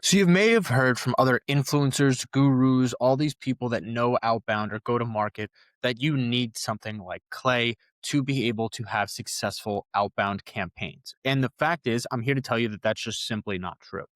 So you may have heard from other influencers, gurus, all these people that know outbound or go to market that you need something like Clay to be able to have successful outbound campaigns. And the fact is, I'm here to tell you that that's just simply not true.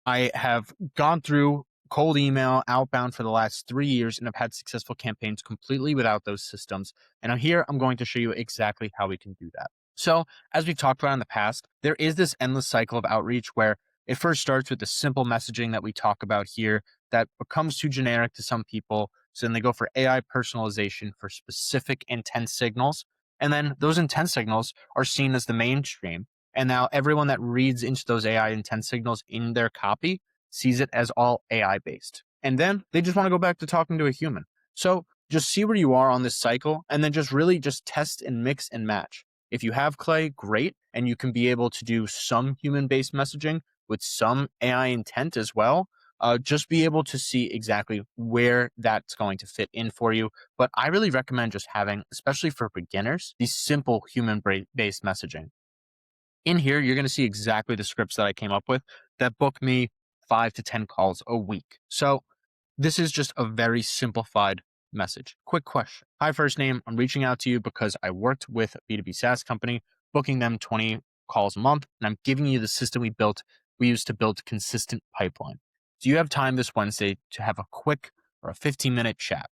I have gone through cold email, outbound for the last 3 years and have had successful campaigns completely without those systems. And I'm going to show you exactly how we can do that. So, as we've talked about in the past, there is this endless cycle of outreach where it first starts with the simple messaging that we talk about here that becomes too generic to some people. So then they go for AI personalization for specific intent signals. And then those intent signals are seen as the mainstream. And now everyone that reads into those AI intent signals in their copy sees it as all AI based. And then they just want to go back to talking to a human. So just see where you are on this cycle and then just really just test and mix and match. If you have Clay, great. And you can be able to do some human based messaging with some AI intent as well. Just be able to see exactly where that's going to fit in for you. But I really recommend just having, especially for beginners, these simple human based messaging. In here, you're going to see exactly the scripts that I came up with that book me 5 to 10 calls a week. So this is just a very simplified message. Quick question. Hi, first name. I'm reaching out to you because I worked with a B2B SaaS company, booking them 20 calls a month, and I'm giving you the system we use to build consistent pipeline. Do you have time this Wednesday to have a quick or a 15-minute chat?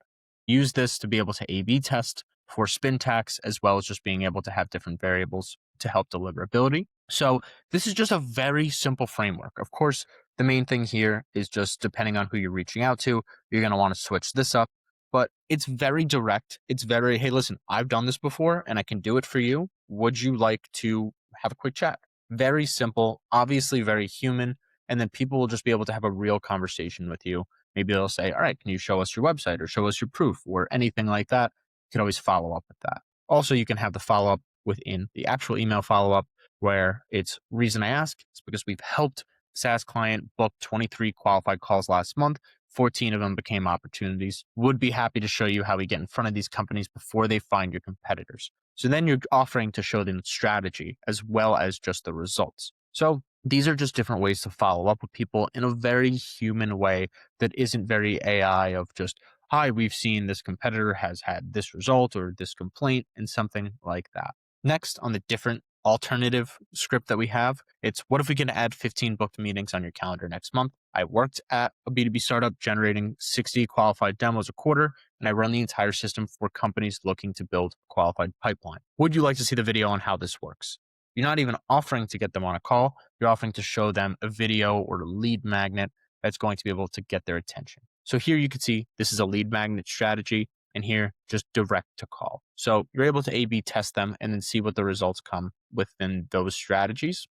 Use this to be able to A/B test for spin tax, as well as just being able to have different variables to help deliverability. So this is just a very simple framework. Of course, the main thing here is just depending on who you're reaching out to, you're going to want to switch this up. But it's very direct. It's very, hey, listen, I've done this before and I can do it for you. Would you like to have a quick chat? Very simple, obviously very human. And then people will just be able to have a real conversation with you. Maybe they'll say, all right, can you show us your website or show us your proof or anything like that? You can always follow up with that. Also, you can have the follow up within the actual email follow up where it's reason I ask is because we've helped SaaS client book 23 qualified calls last month. 14 of them became opportunities. Would be happy to show you how we get in front of these companies before they find your competitors. So then you're offering to show them strategy as well as just the results. So these are just different ways to follow up with people in a very human way that isn't very AI of just, hi, we've seen this competitor has had this result or this complaint and something like that. Next, on the different alternative script that we have, it's what if we can add 15 booked meetings on your calendar next month? I worked at a B2B startup generating 60 qualified demos a quarter, and I run the entire system for companies looking to build a qualified pipeline. Would you like to see the video on how this works? You're not even offering to get them on a call. You're offering to show them a video or a lead magnet that's going to be able to get their attention. So here you can see this is a lead magnet strategy, and here just direct to call. So you're able to A/B test them and then see what the results come within those strategies.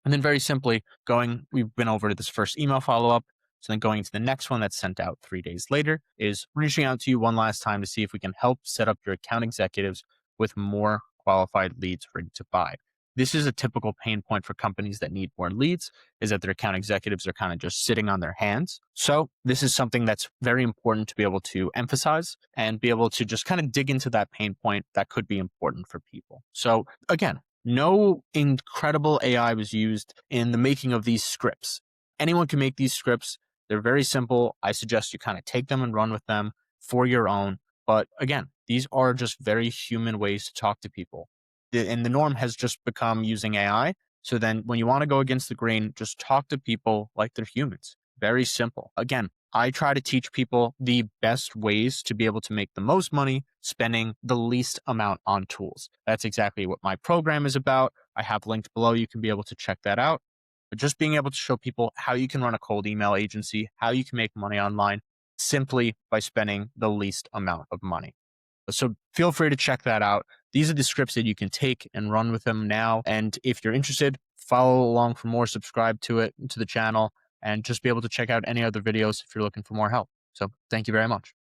And then very simply we've been over to this first email follow-up. So then going to the next one that's sent out 3 days later is reaching out to you one last time to see if we can help set up your account executives with more qualified leads ready to buy. This is a typical pain point for companies that need more leads, is that their account executives are kind of just sitting on their hands. So this is something that's very important to be able to emphasize and be able to just kind of dig into that pain point that could be important for people. So again, no incredible AI was used in the making of these scripts. Anyone can make these scripts. They're very simple. I suggest you kind of take them and run with them for your own. But again, these are just very human ways to talk to people. And the norm has just become using AI. So then when you want to go against the grain, just talk to people like they're humans. Very simple. Again, I try to teach people the best ways to be able to make the most money spending the least amount on tools. That's exactly what my program is about. I have linked below. You can be able to check that out. But just being able to show people how you can run a cold email agency, how you can make money online simply by spending the least amount of money. So feel free to check that out. These are the scripts that you can take and run with them now. And if you're interested, follow along for more, subscribe to the channel, and just be able to check out any other videos if you're looking for more help. So thank you very much.